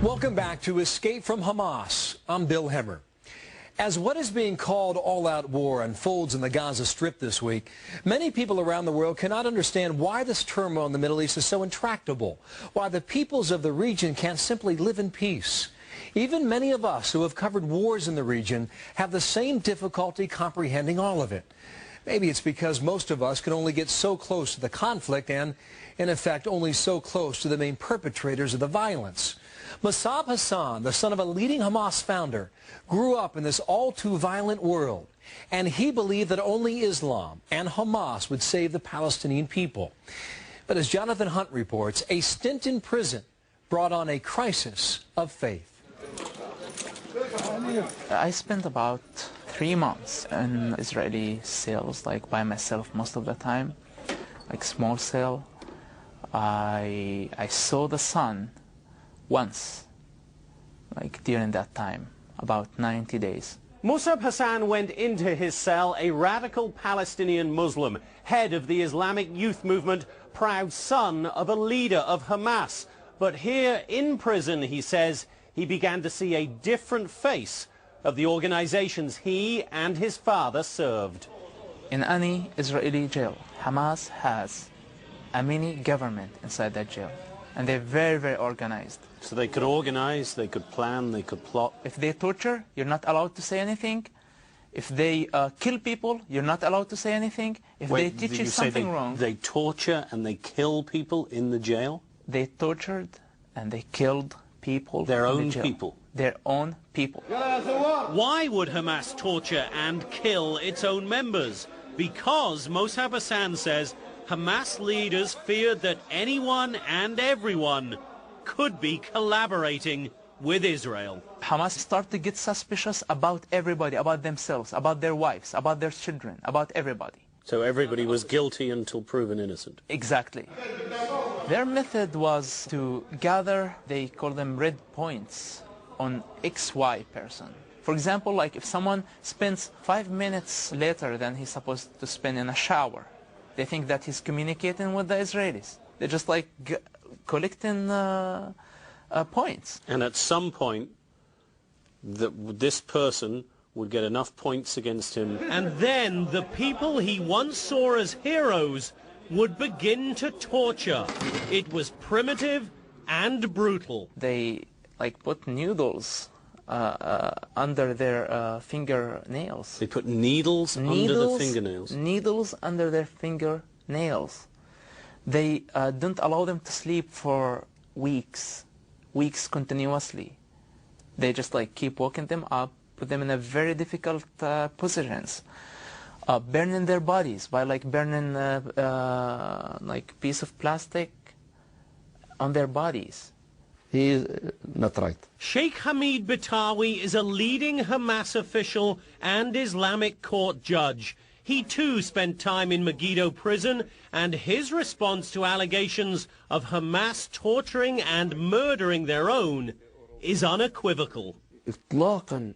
Welcome back to Escape from Hamas. I'm Bill Hemmer. As what is being called all-out war unfolds in the Gaza Strip this week, many people around the world cannot understand why this turmoil in the Middle East is so intractable, why the peoples of the region can't simply live in peace. Even many of us who have covered wars in the region have the same difficulty comprehending all of it. Maybe it's because most of us can only get so close to the conflict and, in effect, only so close to the main perpetrators of the violence. Mosab Hassan, the son of a leading Hamas founder, grew up in this all-too-violent world, and he believed that only Islam and Hamas would save the Palestinian people. But as Jonathan Hunt reports, a stint in prison brought on a crisis of faith. I spent about 3 months in Israeli cells, like by myself most of the time, like small cell. I saw the sun once, like during that time, about 90 days. Mosab Hassan went into his cell a radical Palestinian Muslim, head of the Islamic youth movement, proud son of a leader of Hamas. But here in prison, he says, he began to see a different face of the organizations he and his father served. In any Israeli jail, Hamas has a mini government inside that jail. And they're very, very organized. So they could organize, they could plan, they could plot. If they torture, you're not allowed to say anything. If they kill people, you're not allowed to say anything. If they teach you something wrong... They torture and they kill people in the jail? They tortured and they killed people. Their own people? Their own people. Why would Hamas torture and kill its own members? Because Mosab Hassan says Hamas leaders feared that anyone and everyone could be collaborating with Israel. Hamas started to get suspicious about everybody, about themselves, about their wives, about their children, about everybody. So everybody was guilty until proven innocent? Exactly. Their method was to gather, they call them red points, on XY person. For example, like if someone spends 5 minutes later than he's supposed to spend in a shower, they think that he's communicating with the Israelis. They're just like collecting points. And at some point, this person would get enough points against him. And then the people he once saw as heroes would begin to torture. It was primitive and brutal. They like put needles under their fingernails. They put needles under the fingernails? Needles under their fingernails. They don't allow them to sleep for weeks continuously. They just like keep waking them up, put them in a very difficult positions. Burning their bodies by like burning like piece of plastic on their bodies. He is not right. Sheikh Hamid Batawi is a leading Hamas official and Islamic court judge. He too spent time in Megiddo prison, and his response to allegations of Hamas torturing and murdering their own is unequivocal. إطلاقاً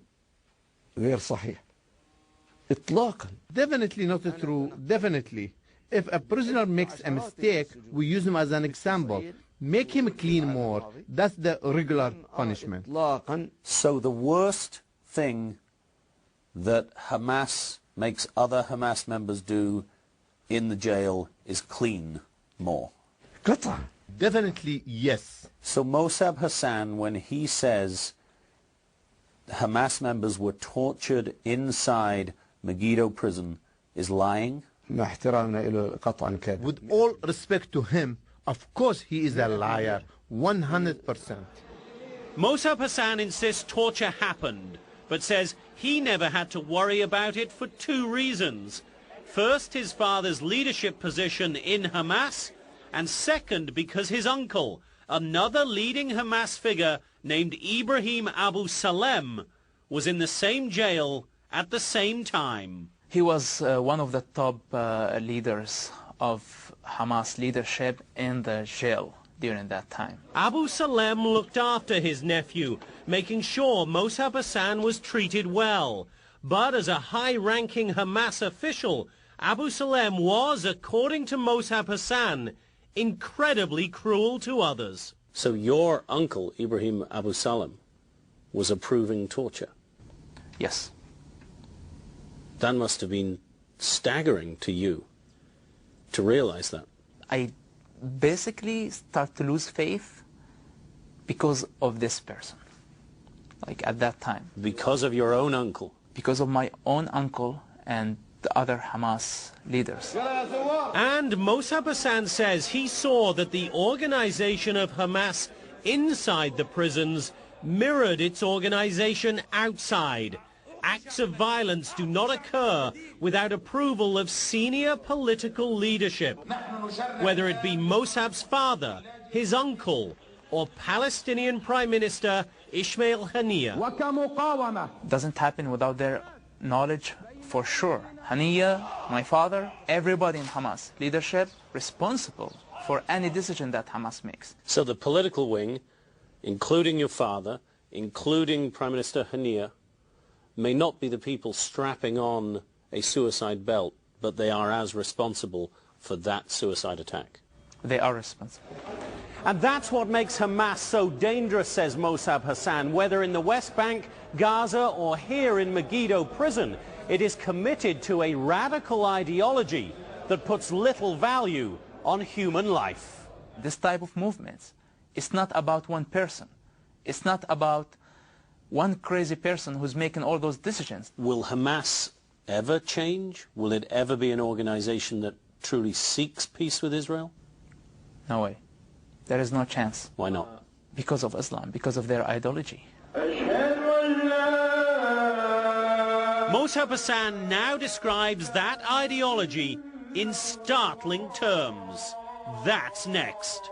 غير صحيح. إطلاقاً. Definitely not true. Definitely. If a prisoner makes a mistake, we use him as an example. Make him clean more. That's the regular punishment. So the worst thing that Hamas makes other Hamas members do in the jail is clean more? قطعاً. Definitely yes. So Mosab Hassan, when he says Hamas members were tortured inside Megiddo prison, is lying? مع احترامنا له قطعاً كذب. With all respect to him, of course he is a liar, 100%. Mosab Hassan insists torture happened, but says he never had to worry about it for 2 reasons. First, his father's leadership position in Hamas, and second, because his uncle, another leading Hamas figure named Ibrahim Abu Salem, was in the same jail at the same time. He was one of the top leaders of Hamas leadership in the jail during that time. Abu Salem looked after his nephew, making sure Mosab Hassan was treated well. But as a high-ranking Hamas official, Abu Salem was, according to Mosab Hassan, incredibly cruel to others. So your uncle, Ibrahim Abu Salam, was approving torture? Yes. That must have been staggering to you to realize that. I basically start to lose faith because of this person, like at that time. Because of your own uncle? Because of my own uncle and the other Hamas leaders. And Mosab Hassan says he saw that the organization of Hamas inside the prisons mirrored its organization outside. Acts of violence do not occur without approval of senior political leadership, whether it be Mosab's father, his uncle, or Palestinian Prime Minister Ismail Haniyeh. Doesn't happen without their knowledge for sure. Haniyeh, my father, everybody in Hamas leadership responsible for any decision that Hamas makes. So the political wing, including your father, including Prime Minister Haniyeh, may not be the people strapping on a suicide belt, but they are as responsible for that suicide attack. They are responsible. And that's what makes Hamas so dangerous, says Mosab Hassan. Whether in the West Bank, Gaza, or here in Megiddo prison, it is committed to a radical ideology that puts little value on human life. This type of movements, it's not about one person. It's not about one crazy person who's making all those decisions. Will Hamas ever change? Will it ever be an organization that truly seeks peace with Israel? No way. There is no chance. Why not? Because of Islam, because of their ideology. Mosab Hassan now describes that ideology in startling terms. That's next.